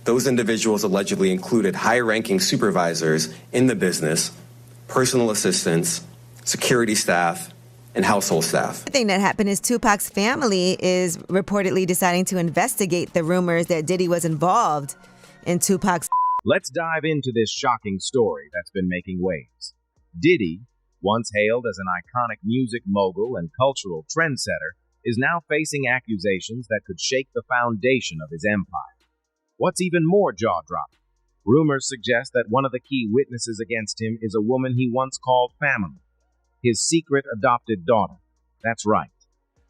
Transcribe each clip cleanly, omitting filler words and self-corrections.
Those individuals allegedly included high-ranking supervisors in the business, personal assistants, security staff, and household staff. The thing that happened is Tupac's family is reportedly deciding to investigate the rumors that Diddy was involved in Tupac's. Let's dive into this shocking story that's been making waves. Diddy, once hailed as an iconic music mogul and cultural trendsetter, is now facing accusations that could shake the foundation of his empire. What's even more jaw-dropping, rumors suggest that one of the key witnesses against him is a woman he once called family, his secret adopted daughter. That's right.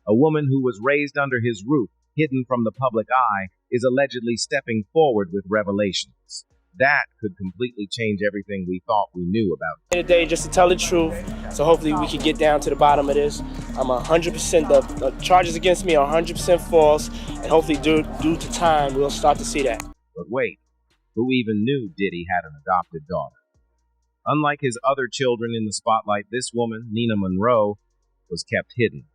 A woman who was raised under his roof, hidden from the public eye, is allegedly stepping forward with revelations. That could completely change everything we thought we knew about At the end of the day, just to tell the truth, so hopefully we can get down to the bottom of this. I'm 100%, the charges against me are 100% false, and hopefully due to time, we'll start to see that. But wait, who even knew Diddy had an adopted daughter? Unlike his other children in the spotlight, this woman, Nina Monroe, was kept hidden.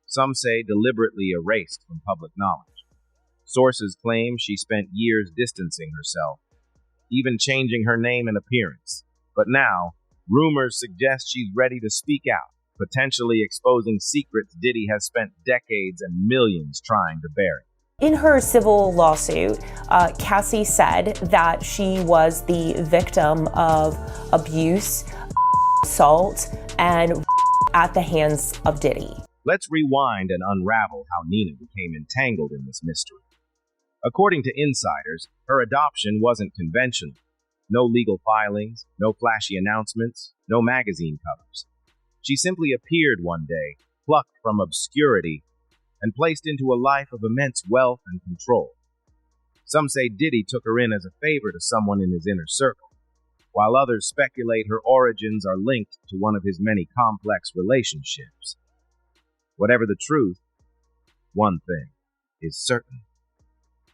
Some say deliberately erased from public knowledge. Sources claim she spent years distancing herself, even changing her name and appearance. But now, rumors suggest she's ready to speak out, potentially exposing secrets Diddy has spent decades and millions trying to bury. In her civil lawsuit, Cassie said that she was the victim of abuse, assault, and at the hands of Diddy. Let's rewind and unravel how Nina became entangled in this mystery. According to insiders, her adoption wasn't conventional. No legal filings, no flashy announcements, no magazine covers. She simply appeared one day, plucked from obscurity, and placed into a life of immense wealth and control. Some say Diddy took her in as a favor to someone in his inner circle, while others speculate her origins are linked to one of his many complex relationships. Whatever the truth, one thing is certain.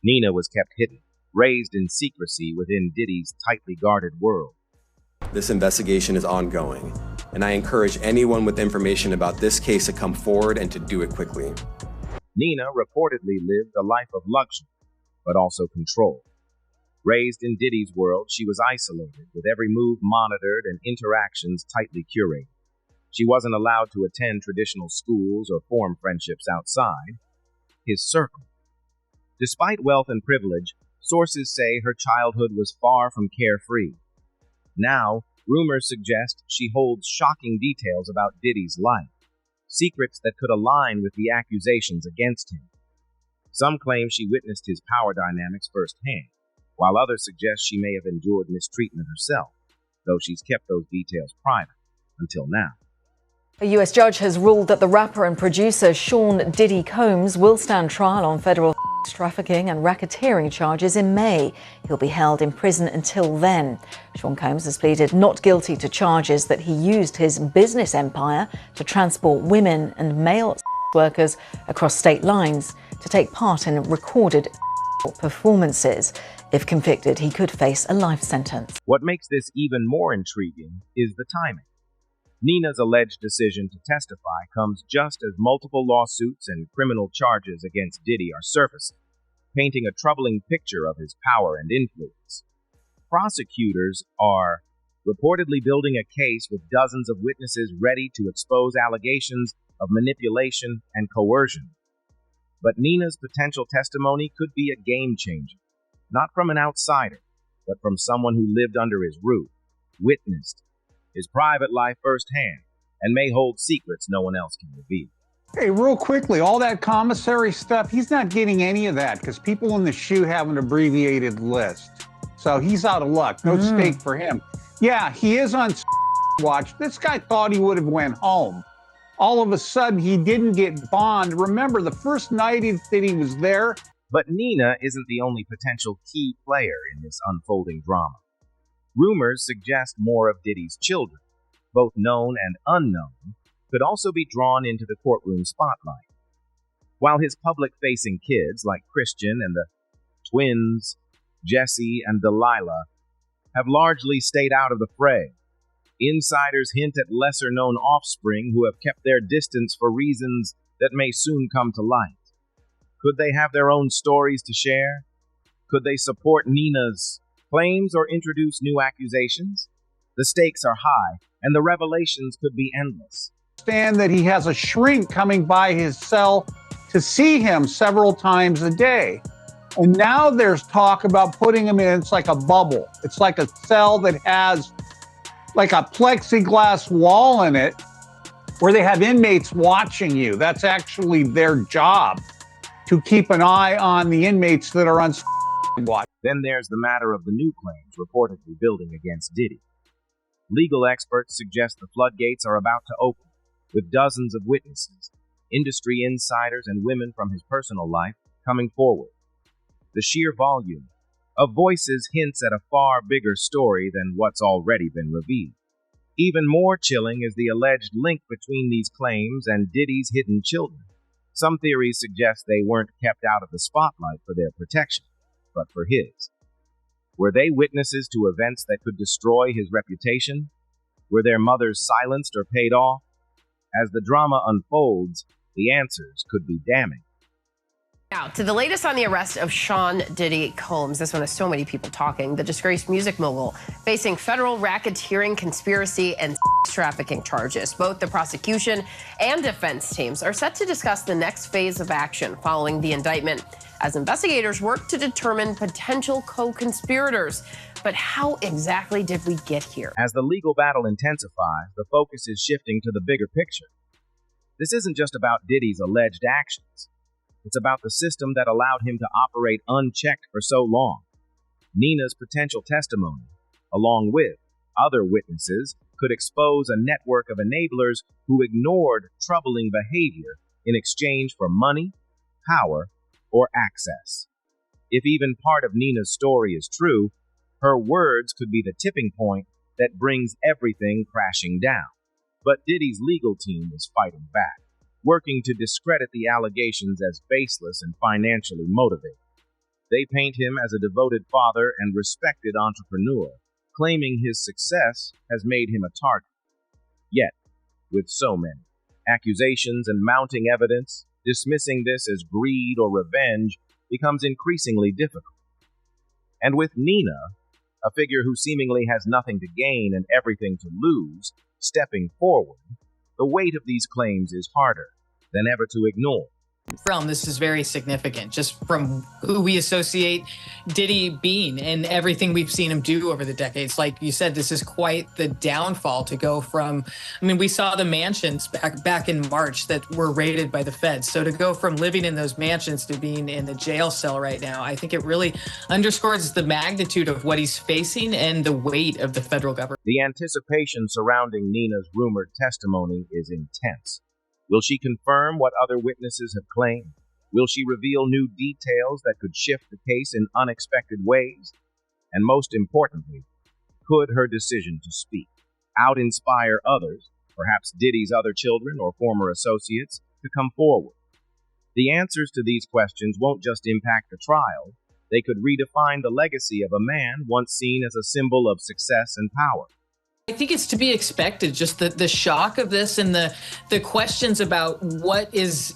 Nina was kept hidden, raised in secrecy within Diddy's tightly guarded world. This investigation is ongoing, and I encourage anyone with information about this case to come forward and to do it quickly. Nina reportedly lived a life of luxury, but also control. Raised in Diddy's world, she was isolated, with every move monitored and interactions tightly curated. She wasn't allowed to attend traditional schools or form friendships outside his circle. Despite wealth and privilege, sources say her childhood was far from carefree. Now, rumors suggest she holds shocking details about Diddy's life, secrets that could align with the accusations against him. Some claim she witnessed his power dynamics firsthand, while others suggest she may have endured mistreatment herself, though she's kept those details private until now. A U.S. judge has ruled that the rapper and producer Sean Diddy Combs will stand trial on federal trafficking and racketeering charges in May. He'll be held in prison until then. Sean Combs has pleaded not guilty to charges that he used his business empire to transport women and male workers across state lines to take part in recorded performances. If convicted, he could face a life sentence. What makes this even more intriguing is the timing. Nina's alleged decision to testify comes just as multiple lawsuits and criminal charges against Diddy are surfacing, painting a troubling picture of his power and influence. Prosecutors are reportedly building a case with dozens of witnesses ready to expose allegations of manipulation and coercion. But Nina's potential testimony could be a game changer, not from an outsider, but from someone who lived under his roof, witnessed his private life firsthand, and may hold secrets no one else can reveal. Hey, real quickly, all that commissary stuff, he's not getting any of that because people in the shoe have an abbreviated list. So he's out of luck. No stake for him. Yeah, he is on watch. This guy thought he would have went home. All of a sudden, he didn't get bond. Remember, the first night that he was there. But Nina isn't the only potential key player in this unfolding drama. Rumors suggest more of Diddy's children, both known and unknown, could also be drawn into the courtroom spotlight. While his public-facing kids, like Christian and the twins, Jesse and Delilah, have largely stayed out of the fray, insiders hint at lesser-known offspring who have kept their distance for reasons that may soon come to light. Could they have their own stories to share? Could they support Nina's claims or introduce new accusations? The stakes are high, and the revelations could be endless. Understand that he has a shrink coming by his cell to see him several times a day. And now there's talk about putting him in, it's like a bubble. It's like a cell that has like a plexiglass wall in it where they have inmates watching you. That's actually their job, to keep an eye on the inmates that are on watch. Then there's the matter of the new claims reportedly building against Diddy. Legal experts suggest the floodgates are about to open, with dozens of witnesses, industry insiders, and women from his personal life coming forward. The sheer volume of voices hints at a far bigger story than what's already been revealed. Even more chilling is the alleged link between these claims and Diddy's hidden children. Some theories suggest they weren't kept out of the spotlight for their protection, but for his. Were they witnesses to events that could destroy his reputation? Were their mothers silenced or paid off? As the drama unfolds, the answers could be damning. Now, to the latest on the arrest of Sean Diddy Combs. This one has so many people talking. The disgraced music mogul facing federal racketeering, conspiracy, and trafficking charges. Both the prosecution and defense teams are set to discuss the next phase of action following the indictment as investigators work to determine potential co-conspirators. But how exactly did we get here? As the legal battle intensifies, the focus is shifting to the bigger picture. This isn't just about Diddy's alleged actions. It's about the system that allowed him to operate unchecked for so long. Nina's potential testimony, along with other witnesses, could expose a network of enablers who ignored troubling behavior in exchange for money, power, or access. If even part of Nina's story is true, her words could be the tipping point that brings everything crashing down. But Diddy's legal team is fighting back, working to discredit the allegations as baseless and financially motivated. They paint him as a devoted father and respected entrepreneur, claiming his success has made him a target. Yet, with so many accusations and mounting evidence, dismissing this as greed or revenge becomes increasingly difficult. And with Nina, a figure who seemingly has nothing to gain and everything to lose, stepping forward, the weight of these claims is harder than ever to ignore. This is very significant, just from who we associate Diddy being and everything we've seen him do over the decades. Like you said, this is quite the downfall to go from, we saw the mansions back in March that were raided by the feds. So to go from living in those mansions to being in the jail cell right now, I think it really underscores the magnitude of what he's facing and the weight of the federal government. The anticipation surrounding Nina's rumored testimony is intense. Will she confirm what other witnesses have claimed? Will she reveal new details that could shift the case in unexpected ways? And most importantly, could her decision to speak out inspire others, perhaps Diddy's other children or former associates, to come forward? The answers to these questions won't just impact the trial, they could redefine the legacy of a man once seen as a symbol of success and power. I think it's to be expected, just the shock of this and the questions about what is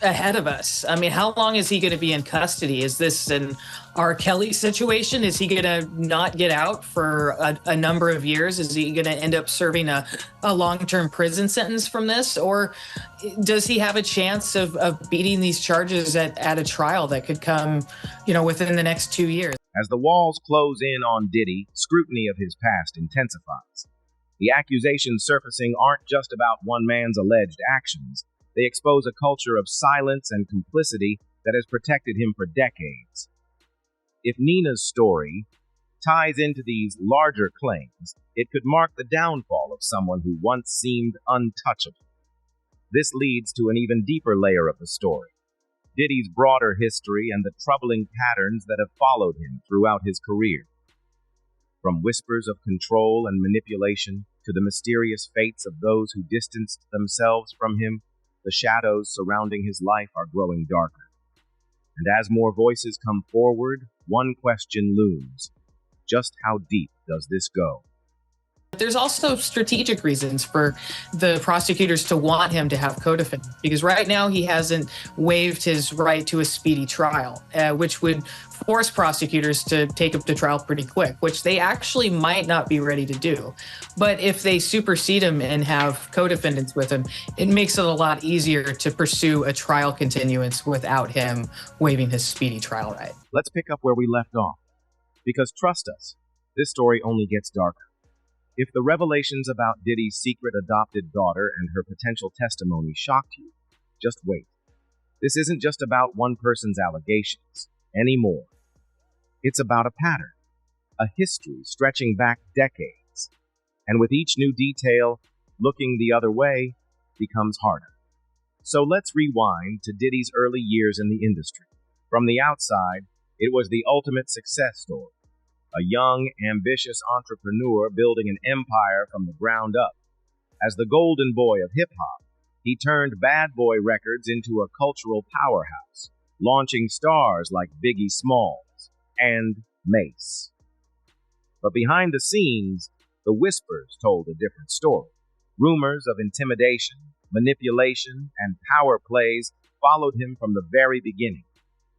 ahead of us. How long is he going to be in custody? Is this an R. Kelly situation? Is he going to not get out for a number of years? Is he going to end up serving a long-term prison sentence from this? Or does he have a chance of beating these charges at a trial that could come, within the next 2 years? As the walls close in on Diddy, scrutiny of his past intensifies. The accusations surfacing aren't just about one man's alleged actions. They expose a culture of silence and complicity that has protected him for decades. If Nina's story ties into these larger claims, it could mark the downfall of someone who once seemed untouchable. This leads to an even deeper layer of the story: Diddy's broader history and the troubling patterns that have followed him throughout his career. From whispers of control and manipulation to the mysterious fates of those who distanced themselves from him, the shadows surrounding his life are growing darker. And as more voices come forward, one question looms: just how deep does this go? there's also strategic reasons for the prosecutors to want him to have co-defendants, because right now he hasn't waived his right to a speedy trial, which would force prosecutors to take him to trial pretty quick, which they actually might not be ready to do. But if they supersede him and have co-defendants with him, it makes it a lot easier to pursue a trial continuance without him waiving his speedy trial right. Let's pick up where we left off. Because trust us, this story only gets darker. If the revelations about Diddy's secret adopted daughter and her potential testimony shocked you, just wait. This isn't just about one person's allegations anymore. It's about a pattern, a history stretching back decades. And with each new detail, looking the other way becomes harder. So let's rewind to Diddy's early years in the industry. From the outside, it was the ultimate success story. A young, ambitious entrepreneur building an empire from the ground up. As the golden boy of hip-hop, he turned Bad Boy Records into a cultural powerhouse, launching stars like Biggie Smalls and Mace. But behind the scenes, the whispers told a different story. Rumors of intimidation, manipulation, and power plays followed him from the very beginning,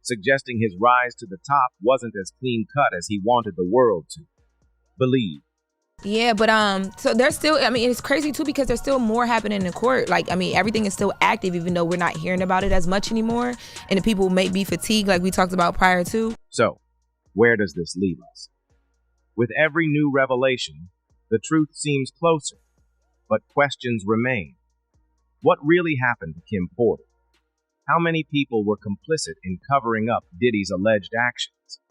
suggesting his rise to the top wasn't as clean-cut as he wanted the world to believe. Yeah, but so there's still, I mean, it's crazy too because there's still more happening in court. Like, I mean, everything is still active even though we're not hearing about it as much anymore. And the people may be fatigued like we talked about prior to. So, where does this leave us? With every new revelation, the truth seems closer, but questions remain. What really happened to Kim Porter? How many people were complicit in covering up Diddy's alleged actions?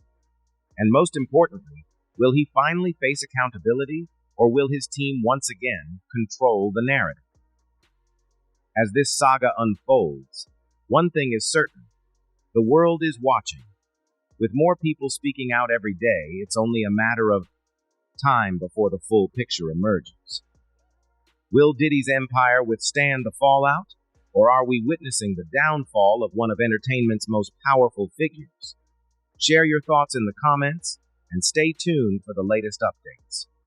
And most importantly, will he finally face accountability, or will his team once again control the narrative? As this saga unfolds, one thing is certain. The world is watching. With more people speaking out every day, it's only a matter of time before the full picture emerges. Will Diddy's empire withstand the fallout? Or are we witnessing the downfall of one of entertainment's most powerful figures? Share your thoughts in the comments, and stay tuned for the latest updates.